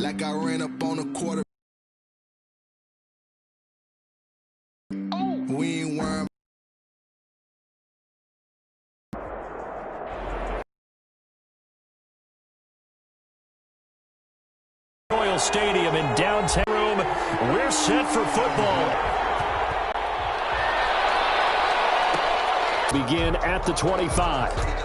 like I ran up on a quarter. We ain't worrying. Royal Stadium in downtown room. We're set for football. Begin at the 25.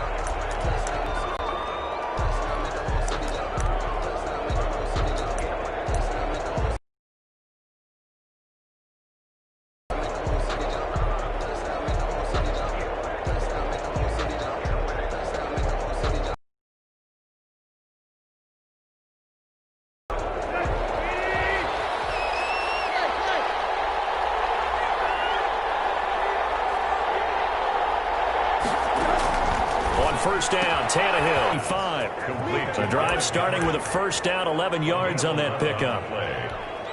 First down, Tannehill. 5. The drive starting with a first down, 11 yards on that pickup.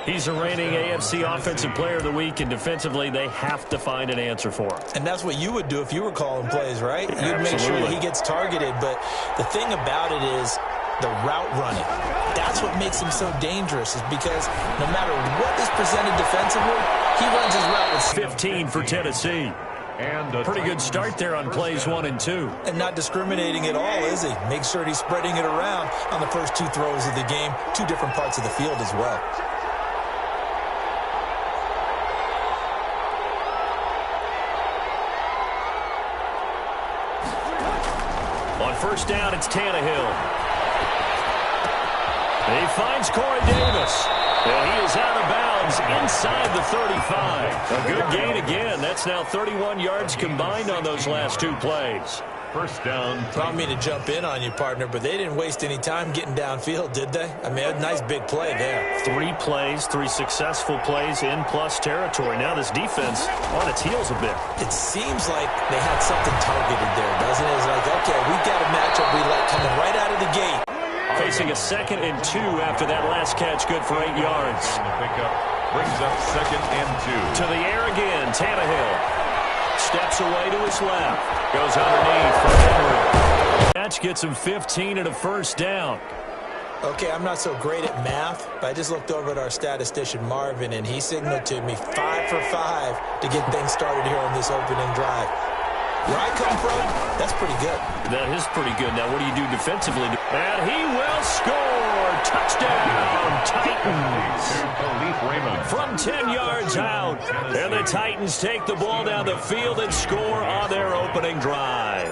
He's the reigning AFC Offensive Player of the Week, and defensively, they have to find an answer for him. And that's what you would do if you were calling plays, right? You'd make sure that he gets targeted. But the thing about it is the route running. That's what makes him so dangerous, is because no matter what is presented defensively, he runs his route with 15 for Tennessee. And a pretty good start there on plays 1 and 2. And not discriminating at all, is he? Make sure he's spreading it around on the first 2 throws of the game, 2 different parts of the field as well. On first down, it's Tannehill. He finds Corey Davis. And he is out of bounds inside the 35. A good gain again. That's now 31 yards combined on those last 2 plays. First down. I don't mean to jump in on you, partner, but they didn't waste any time getting downfield, did they? I mean, a nice big play there. 3 plays, 3 successful plays in plus territory. Now this defense on its heels a bit. It seems like they had something targeted there, doesn't it? It's like, okay, we've got a matchup we like coming right out of the gate. Facing a 2nd and 2 after that last catch, good for 8 yards. The pickup brings up 2nd and 2. To the air again, Tannehill. Steps away to his left. Goes underneath for Henry. Catch gets him 15 and a first down. Okay, I'm not so great at math, but I just looked over at our statistician, Marvin, and he signaled to me 5 for 5 to get things started here on this opening drive. Where I come from, that's pretty good. That is pretty good. Now, what do you do defensively? And he will score. Touchdown, Titans. From 10 yards out. And the Titans take the ball down the field and score on their opening drive.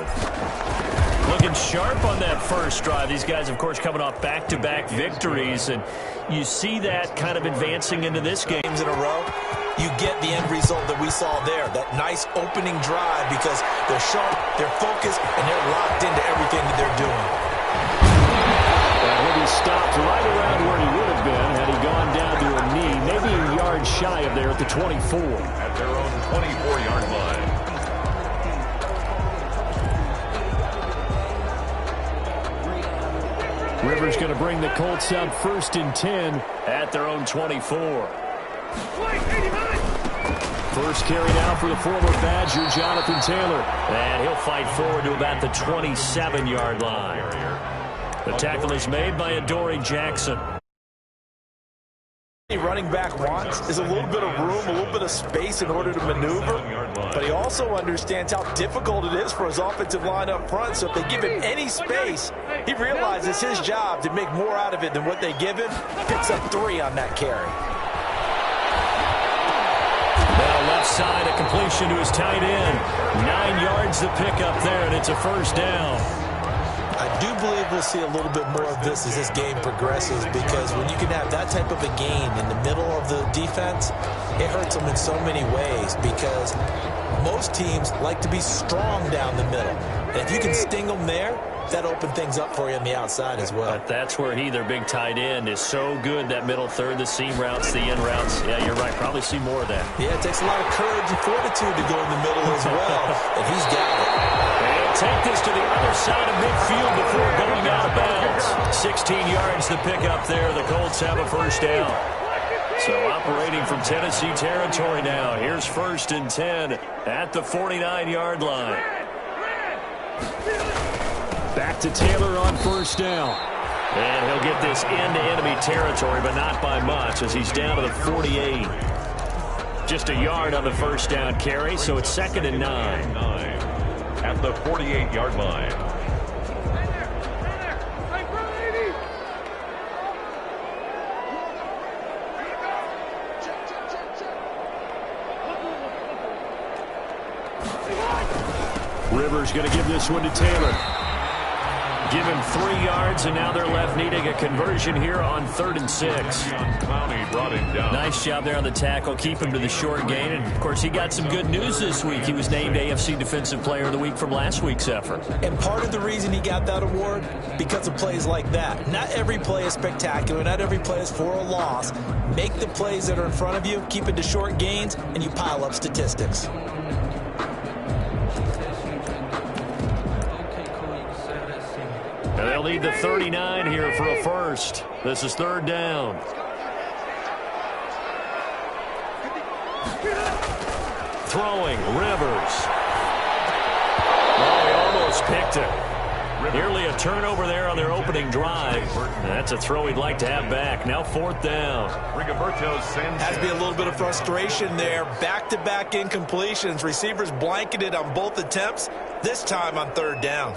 Looking sharp on that first drive. These guys, of course, coming off back-to-back victories. And you see that kind of advancing into this game. In a row, you get the end result that we saw there. That nice opening drive, because they're sharp, they're focused, and they're locked into everything that they're doing. And he'll be stopped right around where he would have been had he gone down to a knee, maybe a yard shy of there at the 24. At their own 24-yard line. Rivers going to bring the Colts out 1st and 10 at their own 24. First carry now for the former Badger, Jonathan Taylor. And he'll fight forward to about the 27-yard line. The tackle is made by Adoree Jackson. Running back wants is a little bit of room, a little bit of space in order to maneuver, but he also understands how difficult it is for his offensive line up front. So if they give him any space, he realizes it's his job to make more out of it than what they give him. Picks up 3 on that carry. Now left side, a completion to his tight end. 9 yards to pick up there, and it's a first down. I do believe we'll see a little bit more of this as this game progresses, because when you can have that type of a gain in the middle of the defense, it hurts them in so many ways, because most teams like to be strong down the middle. And if you can sting them there, that opens things up for you on the outside as well. But that's where their big tight end, is so good, that middle third, the seam routes, the in routes. Yeah, you're right. Probably see more of that. Yeah, it takes a lot of courage and fortitude to go in the middle as well, and he's got it. They'll take this to the other side of midfield before going out of bounds. 16 yards to pick up there. The Colts have a first down. So operating from Tennessee territory now. Here's 1st and 10 at the 49-yard line. Back to Taylor on first down. And he'll get this into enemy territory, but not by much, as he's down to the 48. Just a yard on the first down carry, so it's 2nd and 9. At the 48-yard line. Rivers going to give this one to Taylor. Give him 3 yards, and now they're left needing a conversion here on 3rd and 6. Clowney brought him down. Nice job there on the tackle. Keep him to the short gain. And, of course, he got some good news this week. He was named AFC Defensive Player of the Week from last week's effort. And part of the reason he got that award, because of plays like that. Not every play is spectacular. Not every play is for a loss. Make the plays that are in front of you, keep it to short gains, and you pile up statistics. And they'll need the 39 here for a first. This is 3rd down. Throwing, Rivers. Oh, he almost picked it. Nearly a turnover there on their opening drive. That's a throw he'd like to have back. Now 4th down. Has to be a little bit of frustration there. Back-to-back incompletions. Receivers blanketed on both attempts. This time on 3rd down.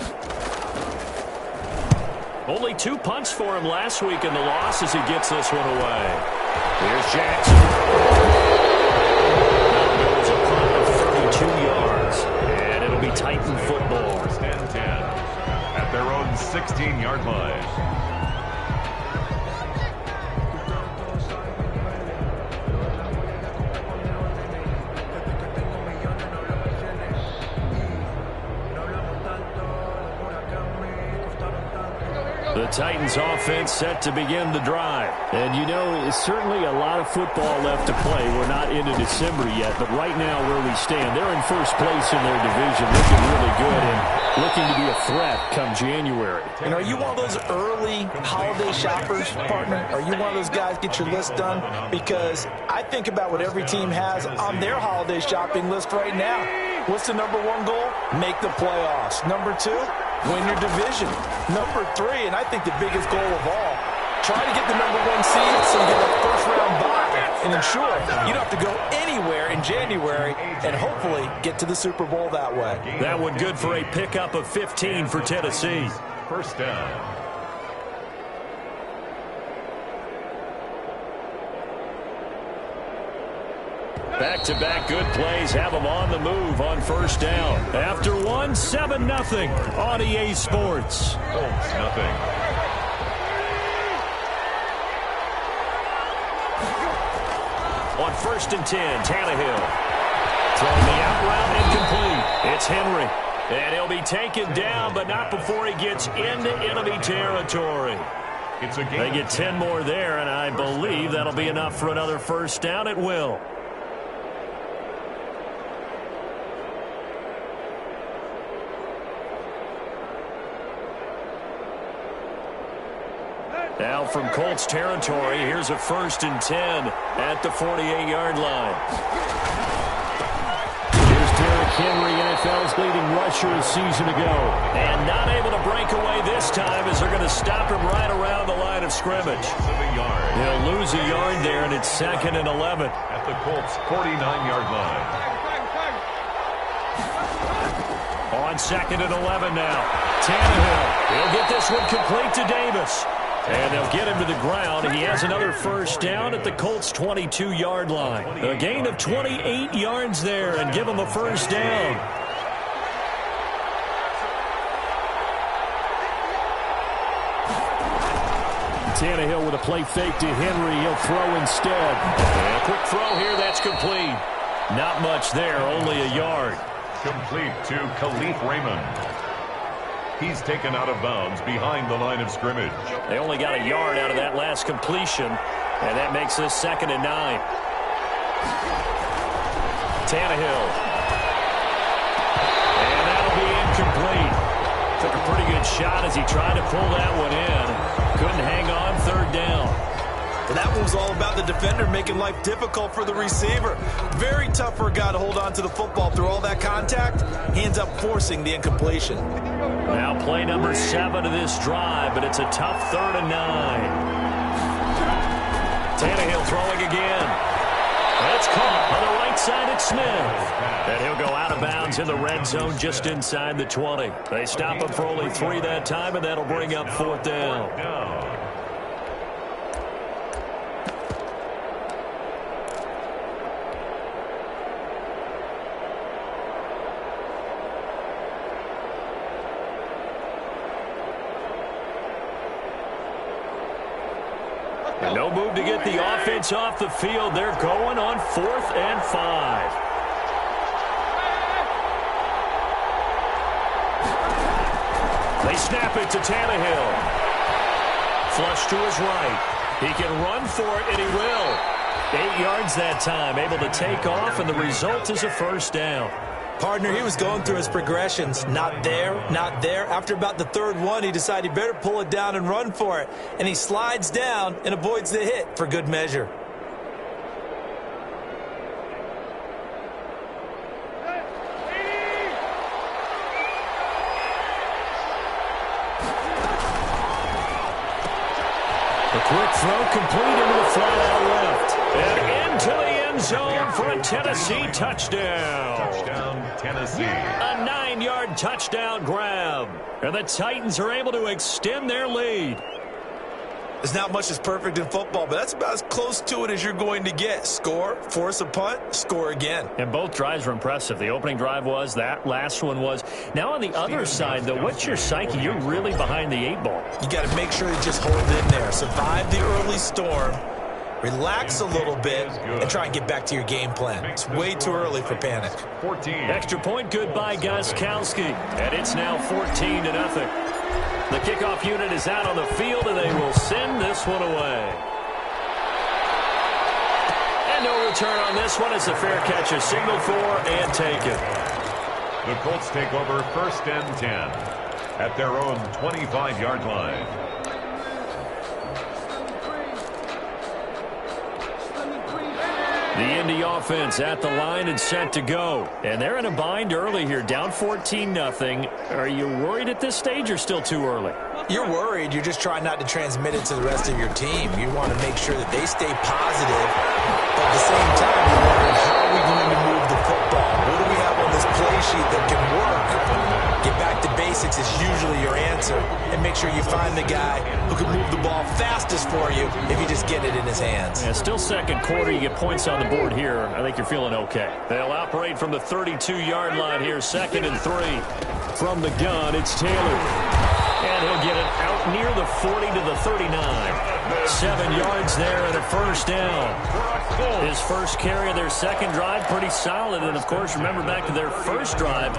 Only 2 punts for him last week in the loss as he gets this one away. Here's Jackson. That goes a punt of 32 yards. And it'll be Titan football. 1st and 10 at their own 16-yard line. The Titans offense set to begin the drive. And you know, it's certainly a lot of football left to play. We're not into December yet, but right now where we stand, they're in first place in their division, looking really good and looking to be a threat come January. And are you one of those early holiday shoppers, partner? Are you one of those guys get your list done? Because I think about what every team has on their holiday shopping list right now. What's the number 1 goal? Make the playoffs. Number 2? Win your division. Number 3, and I think the biggest goal of all, try to get the number 1 seed so you get a first-round bye and ensure you don't have to go anywhere in January and hopefully get to the Super Bowl that way. That one good for a pickup of 15 for Tennessee. 1st down. Back-to-back good plays have them on the move on 1st down. After one, 7-0 on EA Sports. Colts, nothing. On 1st and 10, Tannehill. Throwing the out route incomplete. It's Henry. And he'll be taken down, but not before he gets into enemy territory. They get 10 more there, and I believe that'll be enough for another 1st down. It will. Now from Colts territory, here's a 1st and 10 at the 48-yard line. Here's Derrick Henry, NFL's leading rusher a season ago. And not able to break away this time as they're going to stop him right around the line of scrimmage. He'll lose a yard there, and it's 2nd and 11. At the Colts' 49-yard line. On 2nd and 11 now. Tannehill. He'll get this one complete to Davis. And they'll get him to the ground. He has another 1st down at the Colts' 22-yard line. A gain of 28 yards there and give him a 1st down. Tannehill with a play fake to Henry. He'll throw instead. And a quick throw here. That's complete. Not much there, only a yard. Complete to Khalif Raymond. He's taken out of bounds behind the line of scrimmage. They only got a yard out of that last completion, and that makes this 2nd and 9. Tannehill. And that'll be incomplete. Took a pretty good shot as he tried to pull that one in. Couldn't hang on. 3rd down. Well, that one was all about the defender making life difficult for the receiver. Very tough for a guy to hold on to the football through all that contact. He ends up forcing the incompletion. Now play number 7 of this drive, but it's a tough 3rd and 9. Tannehill throwing again. It's caught on the right side at Smith. And he'll go out of bounds in the red zone just inside the 20. They stop him for only 3 that time, and that'll bring up 4th down. No move to get the offense off the field. They're going on 4th and 5. They snap it to Tannehill. Flush to his right. He can run for it, and he will. 8 yards that time, able to take off, and the result is a 1st down. Partner, he was going through his progressions. Not there, not there. After about the 3rd one, he decided he better pull it down and run for it. And he slides down and avoids the hit for good measure. The quick throw complete into the flat out left. And into the end zone for a Tennessee touchdown. Touchdown, Tennessee. A 9-yard touchdown grab. And the Titans are able to extend their lead. There's not much that's perfect in football, but that's about as close to it as you're going to get. Score, force a punt, score again. And both drives were impressive. The opening drive was, that last one was. Now on the other side, though, what's your psyche? You're really behind the 8 ball. You got to make sure you just hold in there. Survive the early storm, relax a little bit, and try and get back to your game plan. It's way too early for panic. 14. Extra point good by Gostkowski. And it's now 14-0. The kickoff unit is out on the field, and they will send this one away. And no return on this one. It's a fair catch, a signal for, and taken. The Colts take over 1st and 10 at their own 25-yard line. The Indy offense at the line and set to go. And they're in a bind early here, down 14-0. Are you worried at this stage or still too early? You're worried. You're just trying not to transmit it to the rest of your team. You want to make sure that they stay positive. But at the same time, you're wondering, how are we going to move the football? What do we have on this play sheet that can work? Get back to basics is usually your answer. And make sure you find the guy who can move the ball fastest for you if you just get it in his hands. Yeah, still 2nd quarter. You get points on the board here. I think you're feeling okay. They'll operate from the 32-yard line here, 2nd and 3. From the gun, it's Taylor. And he'll get it out near the 40 to the 39. 7 yards there and a 1st down. His first carry of their 2nd drive, pretty solid. And, of course, remember back to their 1st drive,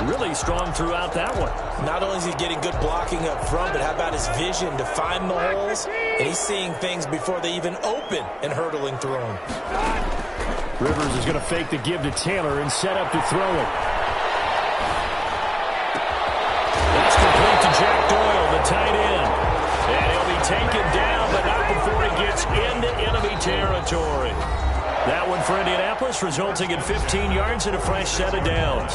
really strong throughout that one. Not only is he getting good blocking up front, but how about his vision to find the holes? And he's seeing things before they even open and hurtling through them. Rivers is going to fake the give to Taylor and set up to throw it. That's complete to Jack Doyle, the tight end. And he'll be taken down, but not before he gets into enemy territory. That one for Indianapolis, resulting in 15 yards and a fresh set of downs.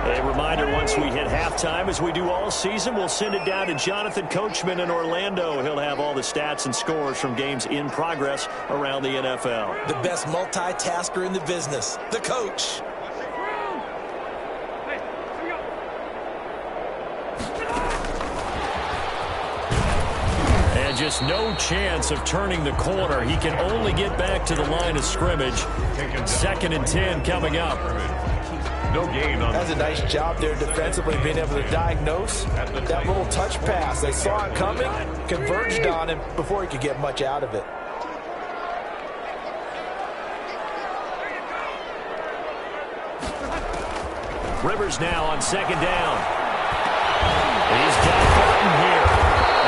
A reminder, once we hit halftime, as we do all season, we'll send it down to Jonathan Coachman in Orlando. He'll have all the stats and scores from games in progress around the NFL. The best multitasker in the business, the coach. And just no chance of turning the corner. He can only get back to the line of scrimmage. 2nd and 10 coming up. No gain on That's a nice job there defensively, being able to diagnose that little touch pass. They saw it coming, converged on him before he could get much out of it. Rivers now on 2nd down. He's got Barton here.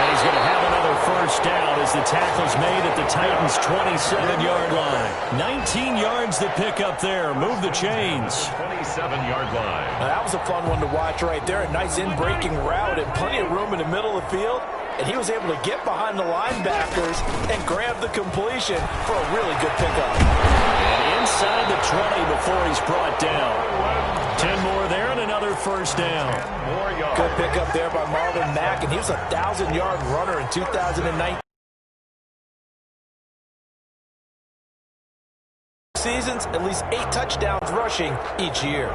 And he's going to have another 1st first down as the tackle's made at the Titans' 27-yard line. 19 yards to pick up there. Move the chains. 27-yard line. Now, that was a fun one to watch right there. A nice in-breaking route and plenty of room in the middle of the field. And he was able to get behind the linebackers and grab the completion for a really good pickup. And inside the 20 before he's brought down. 10 more there and another first down. Good pickup there by Marvin Mack, and he was a 1,000-yard runner in 2019. Seasons, at least 8 touchdowns rushing each year.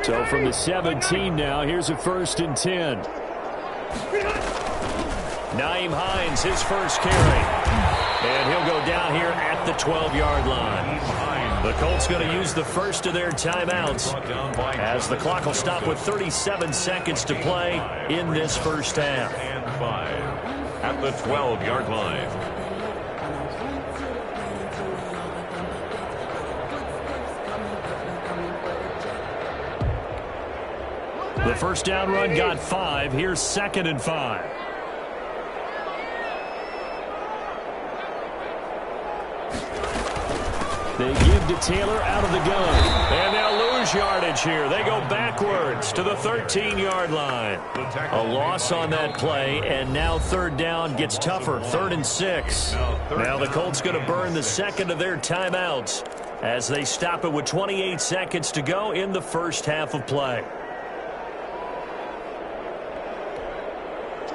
So from the 17 now, here's a 1st and 10. Nyheim Hines, his first carry. And he'll go down here at the 12-yard line. The Colts going to use the first of their timeouts as the clock will stop with 37 seconds to play in this first half. And 5 at the 12-yard line. The first down run got 5. Here's 2nd and 5. They give to Taylor out of the gun. And they'll lose yardage here. They go backwards to the 13-yard line. A loss on that play, and now 3rd down gets tougher. 3rd and 6. Now the Colts going to burn the second of their timeouts as they stop it with 28 seconds to go in the first half of play.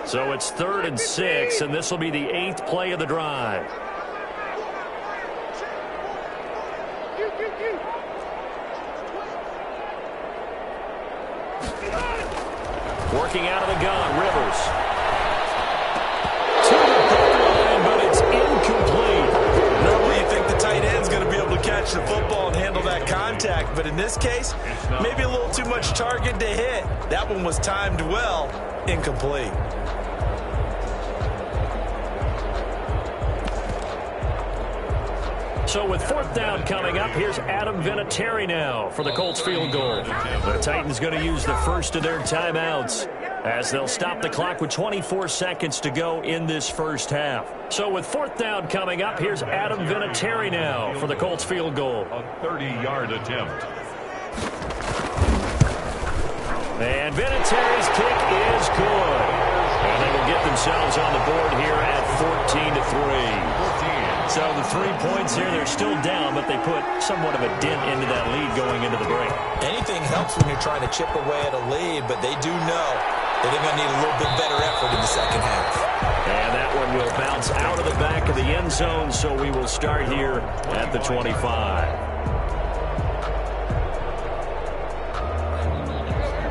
So it's 3rd and 6, and this will be the 8th play of the drive. Working out of the gun, Rivers. To the goal line, but it's incomplete. Normally you think the tight end's going to be able to catch the football and handle that contact, but in this case, maybe a little too much target to hit. That one was timed well, incomplete. So with 4th down coming up, here's Adam Vinatieri now for the Colts field goal. The Titans going to use the first of their timeouts as they'll stop the clock with 24 seconds to go in this first half. So with 4th down coming up, here's Adam Vinatieri now for the Colts field goal. A 30-yard attempt. And Vinatieri's kick is good. And they will get themselves on the board here at 14-3. So the 3 points here, they're still down, but they put somewhat of a dent into that lead going into the break. Anything helps when you're trying to chip away at a lead, but they do know that they're going to need a little bit better effort in the second half. And that one will bounce out of the back of the end zone, so we will start here at the 25.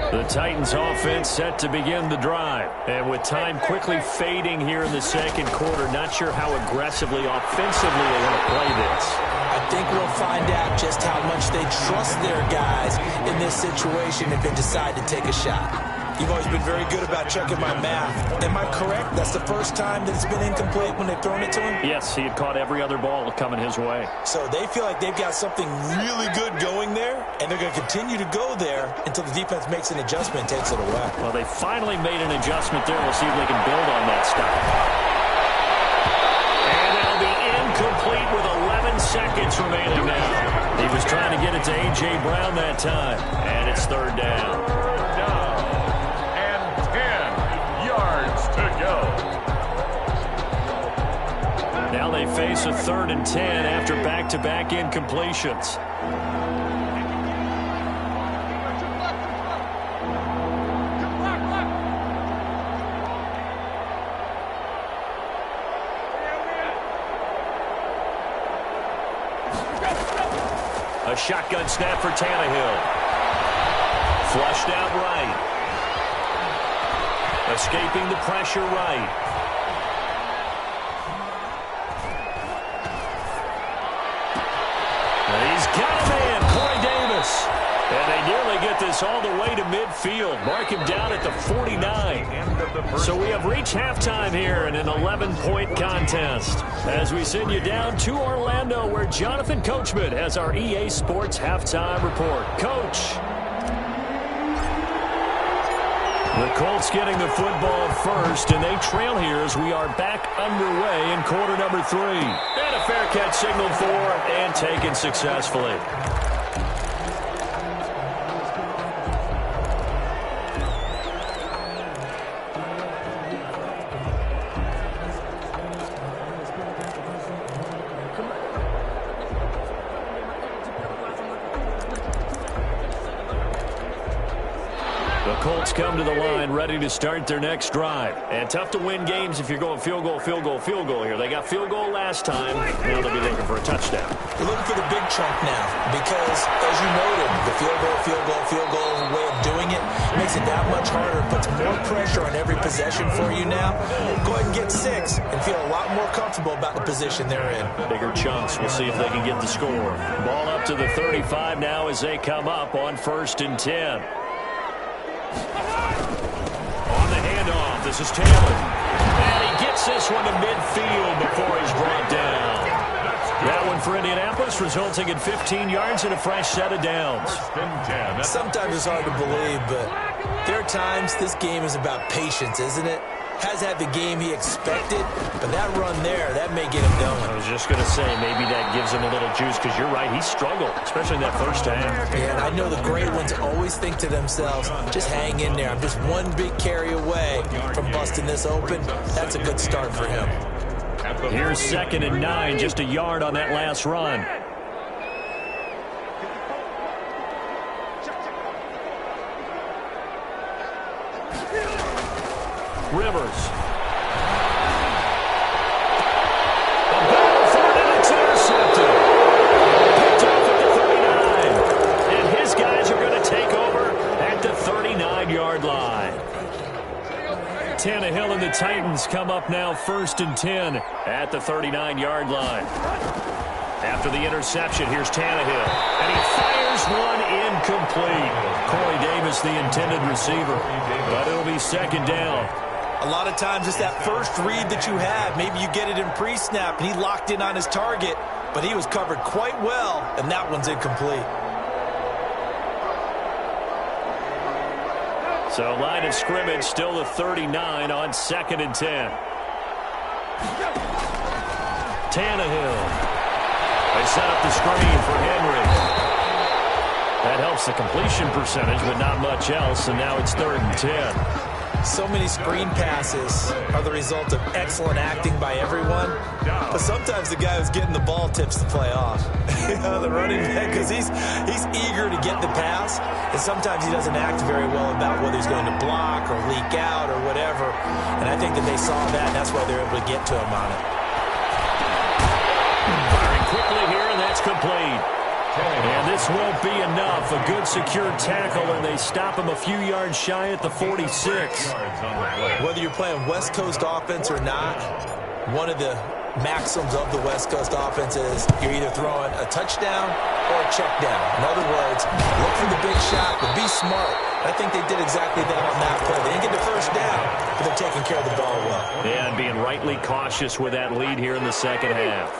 The Titans offense set to begin the drive. And with time quickly fading here in the second quarter, not sure how aggressively, offensively they want to play this. I think we'll find out just how much they trust their guys in this situation if they decide to take a shot. You've always been very good about checking my math. Am I correct? That's the first time that it's been incomplete when they've thrown it to him? Yes, he had caught every other ball coming his way. So they feel like they've got something really good going there, and they're going to continue to go there until the defense makes an adjustment and takes it away. Well, they finally made an adjustment there. We'll see if they can build on that stuff. And it'll be incomplete with 11 seconds remaining now. He was trying to get it to A.J. Brown that time, and it's 3rd down. Now they face a 3rd and 10 after back-to-back incompletions. A shotgun snap for Tannehill. Flushed out right. Escaping the pressure right. He's got a man, Corey Davis. And they nearly get this all the way to midfield. Mark him down at the 49. So we have reached halftime here in an 11-point contest. As we send you down to Orlando, where Jonathan Coachman has our EA Sports halftime report. Coach. The Colts getting the football first, and they trail here as we are back underway in quarter number 3. And a fair catch signaled for and taken successfully. The Colts come to the line ready to start their next drive. And tough to win games if you're going field goal, field goal, field goal here. They got field goal last time. Now they'll be looking for a touchdown. They're looking for the big chunk now because, as you noted, the field goal way of doing it makes it that much harder. It puts more pressure on every possession for you now. Go ahead and get 6 and feel a lot more comfortable about the position they're in. Bigger chunks. We'll see if they can get the score. Ball up to the 35 now as they come up on 1st and 10. On the handoff, this is Taylor. And he gets this one to midfield before he's brought down. That one for Indianapolis, resulting in 15 yards and a fresh set of downs. Sometimes it's hard to believe, but there are times this game is about patience, isn't it? Has had the game he expected, but that run there, that may get him going. I was just going to say, maybe that gives him a little juice, because you're right, he struggled, especially in that first half. And I know the great ones always think to themselves, just hang in there. I'm just one big carry away from busting this open. That's a good start for him. Here's 2nd and 9, just a yard on that last run. Rivers. A battle for it, and it's intercepted. Picked off at the 39. And his guys are going to take over at the 39-yard line. Tannehill and the Titans come up now 1st and 10 at the 39-yard line. After the interception, here's Tannehill. And he fires one incomplete. Corey Davis, the intended receiver. But it'll be 2nd down. A lot of times it's that first read that you have. Maybe you get it in pre-snap, and he locked in on his target, but he was covered quite well, and that one's incomplete. So line of scrimmage still the 39 on 2nd and 10. Tannehill. They set up the screen for Henry. That helps the completion percentage, but not much else, and now it's 3rd and 10. So many screen passes are the result of excellent acting by everyone, but sometimes the guy who's getting the ball tips the play off. The running back, because he's eager to get the pass, and sometimes he doesn't act very well about whether he's going to block or leak out or whatever, and I think that they saw that, and that's why they're able to get to him on it. Firing quickly here, and that's complete. And this won't be enough. A good secure tackle, and they stop him a few yards shy at the 46. Whether you're playing West Coast offense or not, one of the maxims of the West Coast offense is you're either throwing a touchdown or a check down. In other words, look for the big shot, but be smart. I think they did exactly that on that play. They didn't get the first down, but they're taking care of the ball well. And being rightly cautious with that lead here in the 2nd half.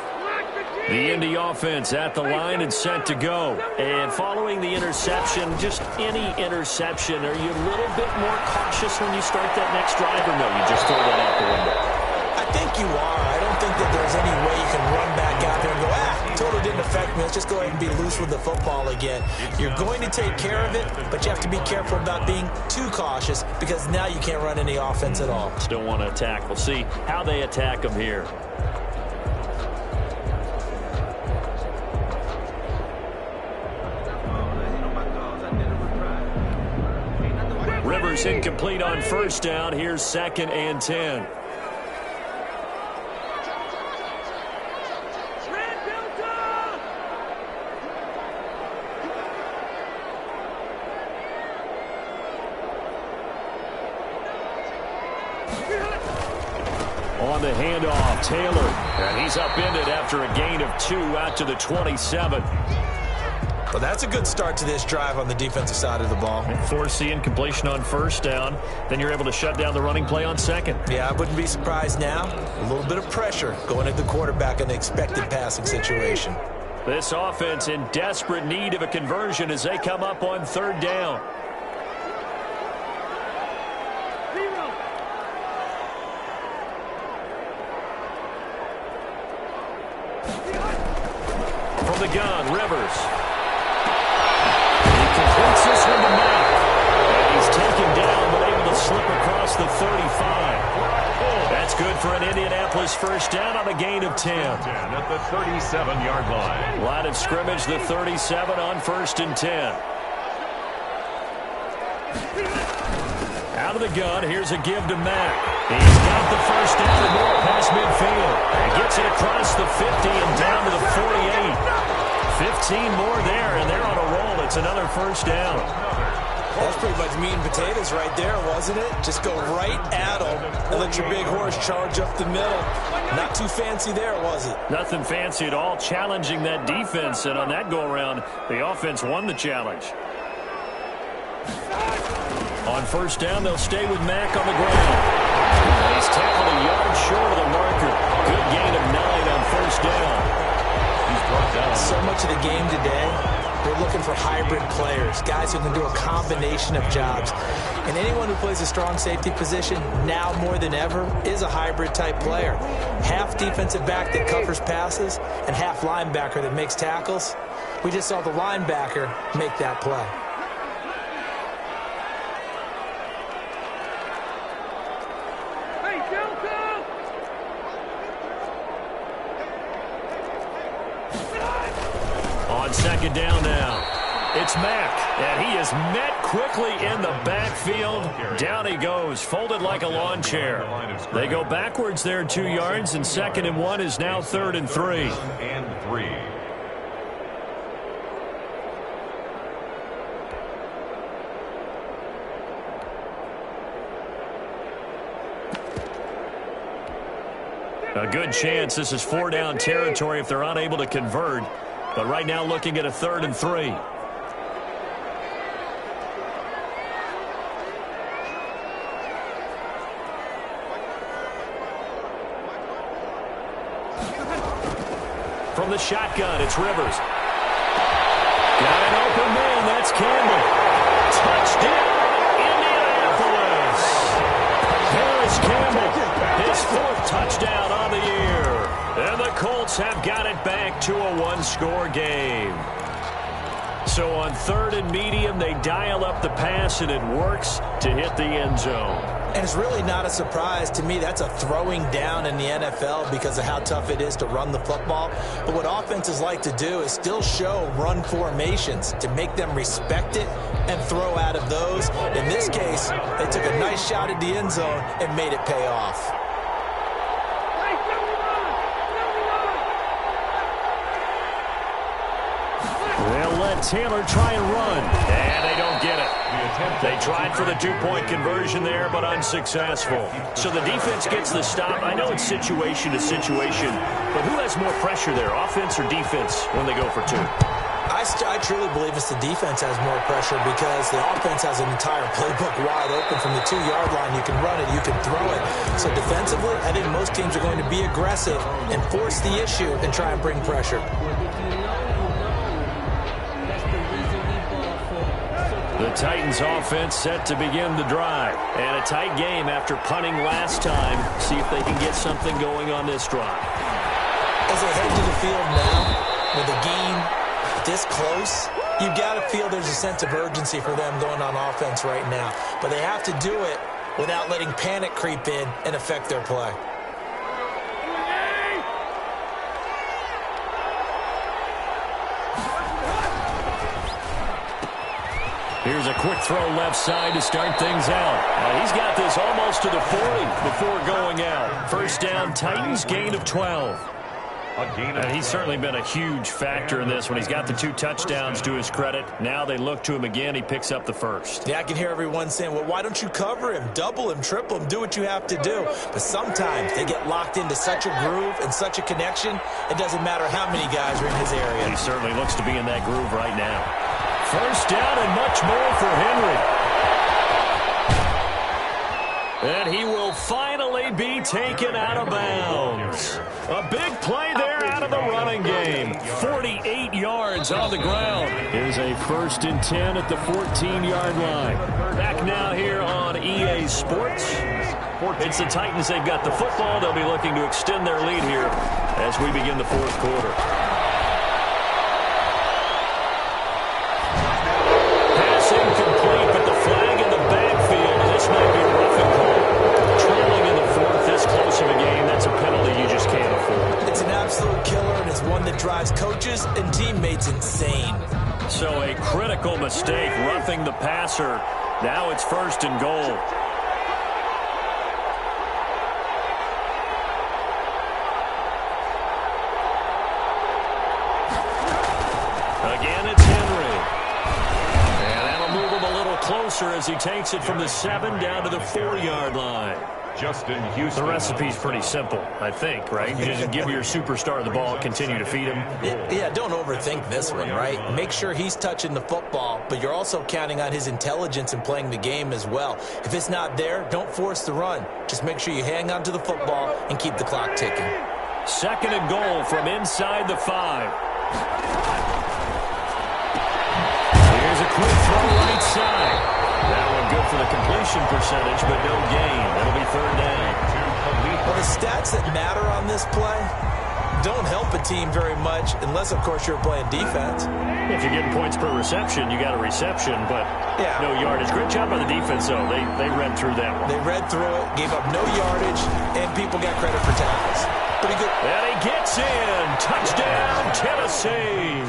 The Indy offense at the line and set to go. And following the interception, just any interception, are you a little bit more cautious when you start that next drive, or no, you just throw that out the window? I think you are. I don't think that there's any way you can run back out there and go, totally didn't affect me. Let's just go ahead and be loose with the football again. You're going to take care of it, but you have to be careful about being too cautious because now you can't run any offense at all. Still want to attack. We'll see how they attack them here. Rivers incomplete on 1st down. Here's 2nd and 10. On the handoff, Taylor. And he's upended after a gain of 2 out to the 27. Well, that's a good start to this drive on the defensive side of the ball. Force the incompletion on 1st down. Then you're able to shut down the running play on 2nd. Yeah, I wouldn't be surprised now. A little bit of pressure going at the quarterback in the expected passing situation. This offense in desperate need of a conversion as they come up on 3rd down. 35. That's good for an Indianapolis first down on a gain of 10. At the 37-yard line. Line of scrimmage, the 37 on 1st and 10. Out of the gun, here's a give to Mack. He's got the first down and more past midfield. And gets it across the 50 and down to the 48. 15 more there, and they're on a roll. It's another first down. That's pretty much meat and potatoes right there, wasn't it? Just go right at them and let your big horse charge up the middle. Not too fancy there, was it? Nothing fancy at all, challenging that defense. And on that go-around, the offense won the challenge. On first down, they'll stay with Mack on the ground. He's tackled a yard short of the marker. Good gain of 9 on first down. He's brought down. So much of the game today, we're looking for hybrid players, guys who can do a combination of jobs. And anyone who plays a strong safety position, now more than ever, is a hybrid type player. Half defensive back that covers passes and half linebacker that makes tackles. We just saw the linebacker make that play. On second down now, it's Mack, and he is met quickly in the backfield. Down he goes, folded like a lawn chair. They go backwards there 2 yards, and 2nd and 1 is now 3rd and 3. And 3. A good chance this is 4-down territory if they're unable to convert. But right now looking at a 3rd and 3. From the shotgun, it's Rivers. Got an open man, that's Campbell. Touchdown, Indianapolis. Harris Campbell, his 4th touchdown on the year. And the Colts have got it back to a 1-score game. So on 3rd and medium, they dial up the pass, and it works to hit the end zone. And it's really not a surprise to me. That's a throwing down in the NFL because of how tough it is to run the football. But what offenses like to do is still show run formations to make them respect it and throw out of those. In this case, they took a nice shot at the end zone and made it pay off. They'll let Taylor try and run, and they don't get it. They tried for the 2-point conversion there, but unsuccessful. So the defense gets the stop. I know it's situation to situation, but who has more pressure there, offense or defense, when they go for 2? I truly believe it's the defense has more pressure because the offense has an entire playbook wide open from the 2-yard line. You can run it, you can throw it. So defensively, I think most teams are going to be aggressive and force the issue and try and bring pressure. The Titans offense set to begin the drive. And a tight game after punting last time. See if they can get something going on this drive. As they head to the field now, with the game this close, you've got to feel there's a sense of urgency for them going on offense right now. But they have to do it without letting panic creep in and affect their play. Here's a quick throw left side to start things out. He's got this almost to the 40 before going out. First down, Titans, gain of 12. And he's certainly been a huge factor in this when he's got the 2 touchdowns to his credit. Now they look to him again. He picks up the first. Yeah, I can hear everyone saying, well, why don't you cover him, double him, triple him, do what you have to do. But sometimes they get locked into such a groove and such a connection, it doesn't matter how many guys are in his area. He certainly looks to be in that groove right now. First down and much more for Henry. And he will finally be taken out of bounds. A big play there out of the running game. 48 yards on the ground. Here's a 1st and 10 at the 14-yard line. Back now here on EA Sports. It's the Titans. They've got the football. They'll be looking to extend their lead here as we begin the 4th quarter. Pass incomplete, but the flag in the backfield. This might be roughing call. critical mistake, roughing the passer. Now it's 1st and goal. Again, it's Henry. And that'll move him a little closer as he takes it from the 7 down to the 4-yard line. Justin Houston. The recipe's pretty simple, I think, right? You just give your superstar the ball, continue to feed him. Yeah, don't overthink this one, right? Make sure he's touching the football, but you're also counting on his intelligence in playing the game as well. If it's not there, don't force the run. Just make sure you hang on to the football and keep the clock ticking. 2nd and goal from inside the 5. Here's a quick throw right side. That one good for the completion percentage, but no gain. It'll be 3rd down. Well, the stats that matter on this play don't help a team very much unless, of course, you're playing defense. If you're getting points per reception, you got a reception, but no yardage. Great job by the defense, though. They read through that one. They read through it, gave up no yardage, and people got credit for tackles. Pretty good. And he gets in. Touchdown, Tennessee.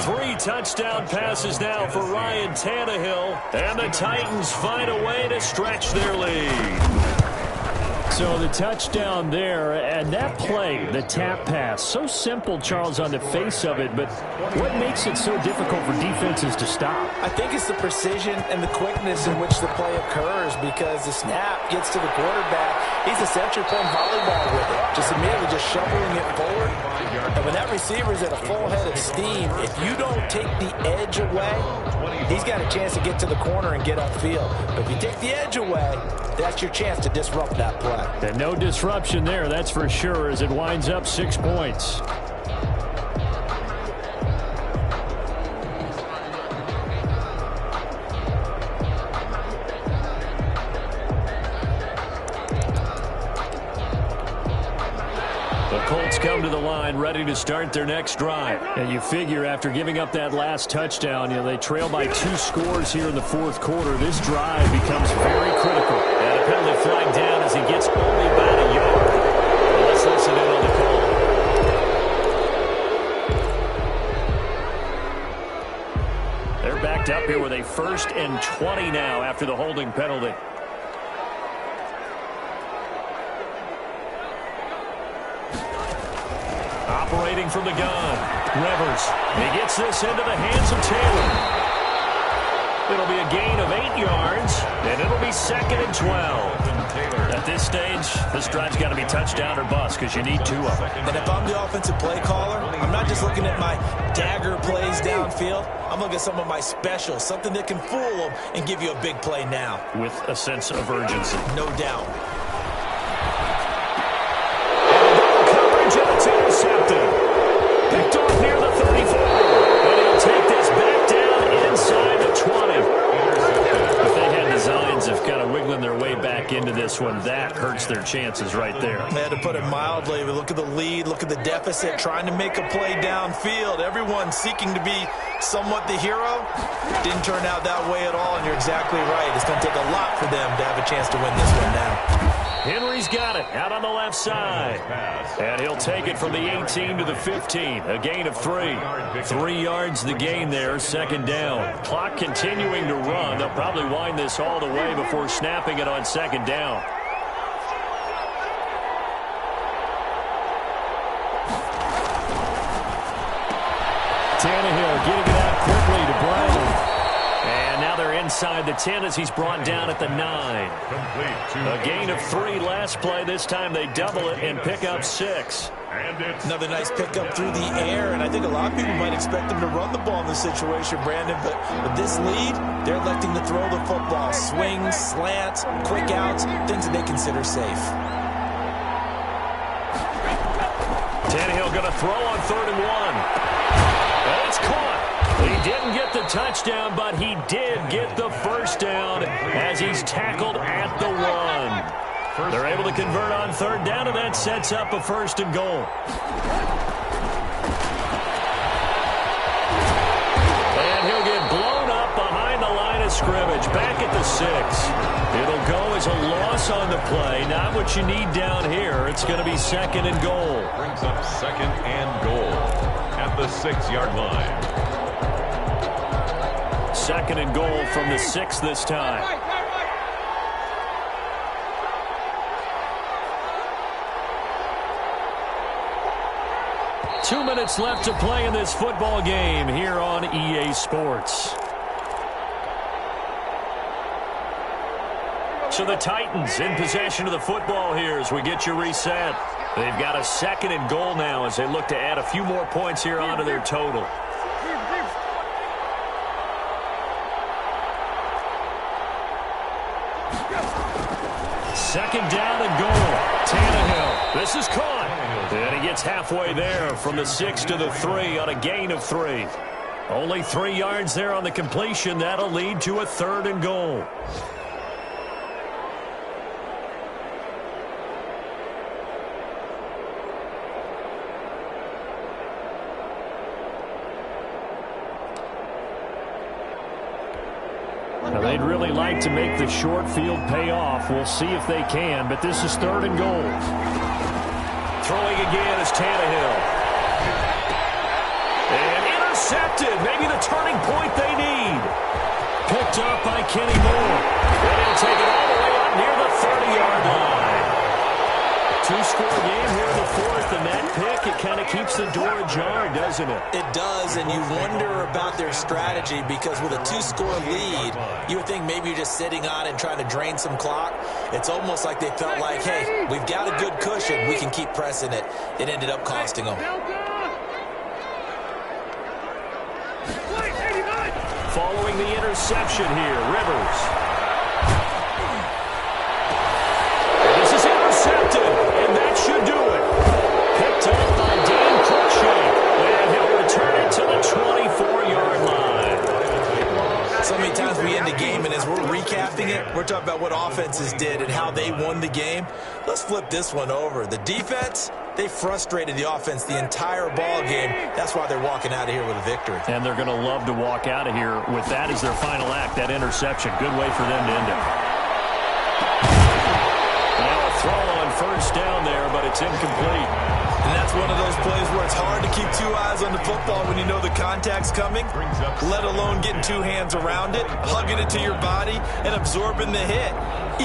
3 touchdown passes now for Ryan Tannehill. And the Titans find a way to stretch their lead. So the touchdown there, and that play, the tap pass, so simple, Charles, on the face of it, but what makes it so difficult for defenses to stop? I think it's the precision and the quickness in which the play occurs, because the snap gets to the quarterback. He's essentially playing volleyball with it, just immediately just shoveling it forward. And when that receiver's at a full head of steam, if you don't take the edge away, he's got a chance to get to the corner and get upfield. But if you take the edge away, that's your chance to disrupt that play. And no disruption there, that's for sure, as it winds up 6 points. The Colts come to the line ready to start their next drive. And you figure after giving up that last touchdown, they trail by 2 scores here in the 4th quarter. This drive becomes very critical. And a penalty flag down as he gets only about a yard. Well, let's listen in on the call. They're backed up here with a 1st and 20 now after the holding penalty. Operating from the gun, Rivers. He gets this into the hands of Taylor. It'll be a gain of 8 yards, and it'll be 2nd and 12. At this stage, this drive's got to be touchdown or bust because you need 2 of them. And if I'm the offensive play caller, I'm not just looking at my dagger plays downfield. I'm looking at some of my specials, something that can fool them and give you a big play now. With a sense of urgency. No doubt. It's intercepted. Picked off near the 34. And he'll take this back down inside the 20. If they had designs of kind of wiggling their way back into this one, that hurts their chances right there. They had to put it mildly. Look at the lead, look at the deficit, trying to make a play downfield. Everyone seeking to be somewhat the hero. Didn't turn out that way at all, and you're exactly right. It's going to take a lot for them to have a chance to win this one now. Henry's got it out on the left side. And he'll take it from the 18 to the 15. A gain of 3. 3 yards the gain there, 2nd down. Clock continuing to run. They'll probably wind this all the way before snapping it on 2nd down. Tannehill getting it out quickly to Brown. And now they're inside the 10 as he's brought down at the 9. A gain of 3 last play. This time they double it and pick up 6. Another nice pickup through the air, and I think a lot of people might expect them to run the ball in this situation, Brandon, but with this lead, they're electing to throw the football. Swings, slants, quick outs, things that they consider safe. Tannehill going to throw on 3rd and 1. And it's caught. He didn't get the touchdown, but he did get the 1st down as he's tackled at the 1. They're able to convert on 3rd down, and that sets up a 1st and goal. And he'll get blown up behind the line of scrimmage, back at the 6. It'll go as a loss on the play. Not what you need down here. It's going to be 2nd and goal. Brings up 2nd and goal at the 6-yard line. second and goal from the 6 this time. Two minutes left to play in this football game here on EA Sports. So the Titans in possession of the football here as we get you reset. They've got a second and goal now as they look to add a few more points here onto their total. Second down and goal. Tannehill. This is caught. And he gets halfway there from the 6 to the 3 on a gain of 3. Only 3 yards there on the completion. That'll lead to a third and goal. Now, they'd really like to make the short field pay off. We'll see if they can, but this is third and goal. Throwing again is Tannehill. And intercepted. Maybe the turning point they need. Picked up by Kenny Moore. And he'll take it all the way up near the 30-yard line. Two-score game here in the fourth, and that pick, it kind of keeps the door ajar, doesn't it? It does, and you wonder about their strategy because with a two-score lead, you would think maybe you're just sitting on and trying to drain some clock. It's almost like they felt like, hey, we've got a good cushion. We can keep pressing it. It ended up costing them. Following the interception here, Rivers. This is intercepted, and that should do it. Picked up by Dan Cruikshank, and he'll return it to the 24-yard line. So many times we end the game, and as we're recapping it, we're talking about what offenses did and how they won the game. Let's flip this one over. The defense, they frustrated the offense the entire ball game. That's why they're walking out of here with a victory. And they're going to love to walk out of here with that as their final act, that interception. Good way for them to end it. Now a throw on first down there, but it's incomplete. And that's one of those plays where it's hard to keep two eyes on the football when you know the contact's coming, let alone getting two hands around it, hugging it to your body, and absorbing the hit.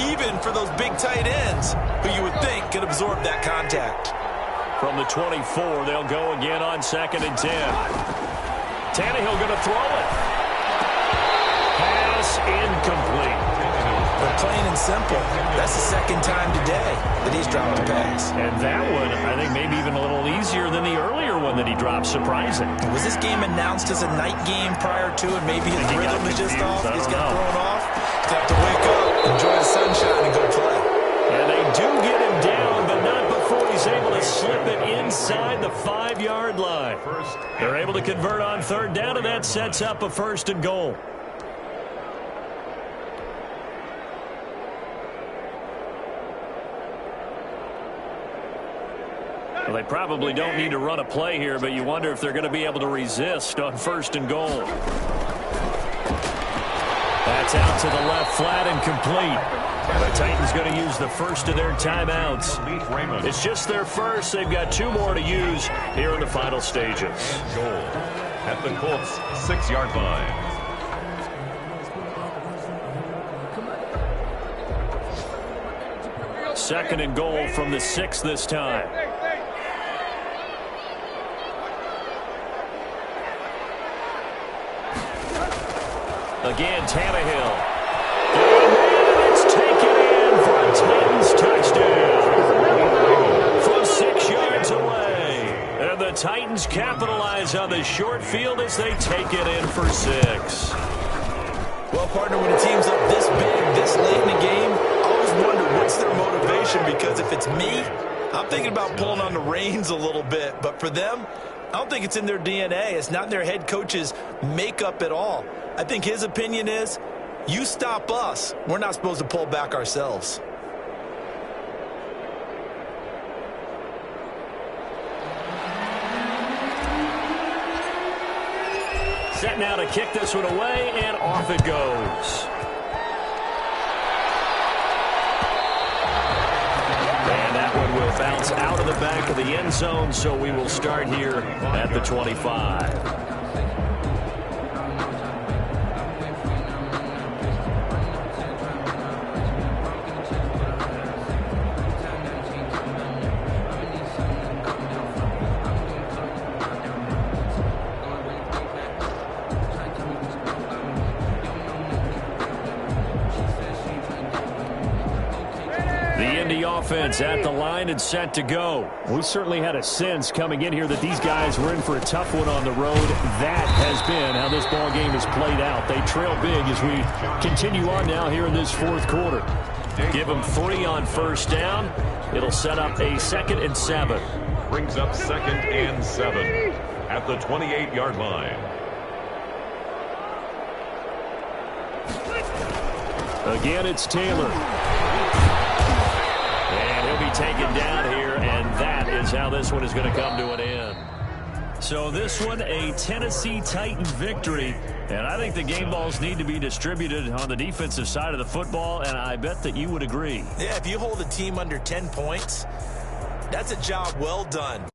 Even for those big tight ends who you would think could absorb that contact. From the 24, they'll go again on 2nd and 10. Tannehill going to throw it. Pass incomplete. But plain and simple, that's the second time today that he's dropped a pass. And that one, I think, maybe even a little easier than the earlier one that he dropped. Surprising. Was this game announced as a night game prior to it? Maybe his rhythm is just off. He's got thrown off. He's got to wake up, enjoy the sunshine, and go play. And they do get him down, but not before he's able to slip it inside the 5-yard line. They're able to convert on third down, and that sets up a first and goal. Well, they probably don't need to run a play here, but you wonder if they're going to be able to resist on first and goal. That's out to the left flat and complete. The Titans going to use the first of their timeouts. It's just their first. They've got 2 more to use here in the final stages. Goal at the Colts 6-yard line. Second and goal from the 6 this time. Again, Tannehill. And it's taken in for a Titans touchdown from 6 yards away. And the Titans capitalize on the short field as they take it in for 6. Well, partner, when a team's up this big, this late in the game, I always wonder what's their motivation, because if it's me, I'm thinking about pulling on the reins a little bit. But for them, I don't think it's in their DNA. It's not in their head coach's makeup at all. I think his opinion is, you stop us, we're not supposed to pull back ourselves. Set now to kick this one away, and off it goes. And that one will bounce out of the back of the end zone, so we will start here at the 25. Trinity offense at the line and set to go. We certainly had a sense coming in here that these guys were in for a tough one on the road. That has been how this ball game has played out. They trail big as we continue on now here in this fourth quarter. Give them 3 on first down. It'll set up a 2nd and 7. Brings up 2nd and 7 at the 28-yard line. Again, it's Taylor. And he'll be taken down here, and that is how this one is going to come to an end. So this one, a Tennessee Titan victory. And I think the game balls need to be distributed on the defensive side of the football, and I bet that you would agree. Yeah, if you hold a team under 10 points, that's a job well done.